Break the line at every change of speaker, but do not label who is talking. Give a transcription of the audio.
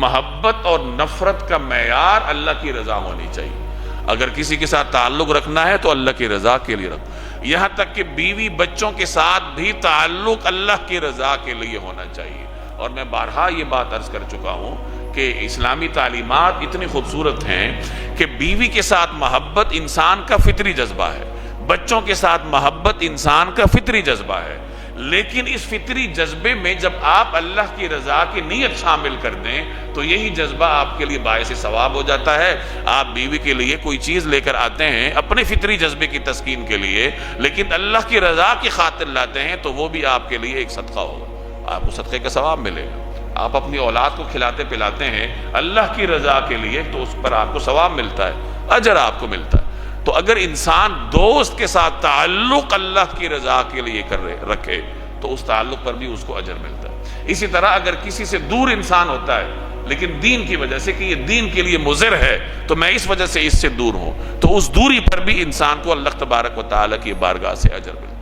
محبت اور نفرت کا معیار اللہ کی رضا ہونی چاہیے۔ اگر کسی کے ساتھ تعلق رکھنا ہے تو اللہ کی رضا کے لیے رکھو، یہاں تک کہ بیوی بچوں کے ساتھ بھی تعلق اللہ کی رضا کے لیے ہونا چاہیے۔ اور میں بارہا یہ بات عرض کر چکا ہوں کہ اسلامی تعلیمات اتنی خوبصورت ہیں کہ بیوی کے ساتھ محبت انسان کا فطری جذبہ ہے، بچوں کے ساتھ محبت انسان کا فطری جذبہ ہے، لیکن اس فطری جذبے میں جب آپ اللہ کی رضا کی نیت شامل کر دیں تو یہی جذبہ آپ کے لیے باعث ثواب ہو جاتا ہے۔ آپ بیوی کے لیے کوئی چیز لے کر آتے ہیں اپنے فطری جذبے کی تسکین کے لیے، لیکن اللہ کی رضا کی خاطر لاتے ہیں تو وہ بھی آپ کے لیے ایک صدقہ ہوگا، آپ کو صدقے کا ثواب ملے گا۔ آپ اپنی اولاد کو کھلاتے پلاتے ہیں اللہ کی رضا کے لیے تو اس پر آپ کو ثواب ملتا ہے، اجر آپ کو ملتا ہے۔ تو اگر انسان دوست کے ساتھ تعلق اللہ کی رضا کے لیے رکھے تو اس تعلق پر بھی اس کو اجر ملتا ہے۔ اسی طرح اگر کسی سے دور انسان ہوتا ہے لیکن دین کی وجہ سے کہ یہ دین کے لیے مضر ہے تو میں اس وجہ سے اس سے دور ہوں، تو اس دوری پر بھی انسان کو اللہ تبارک و تعالیٰ کی بارگاہ سے اجر ملتا ہے۔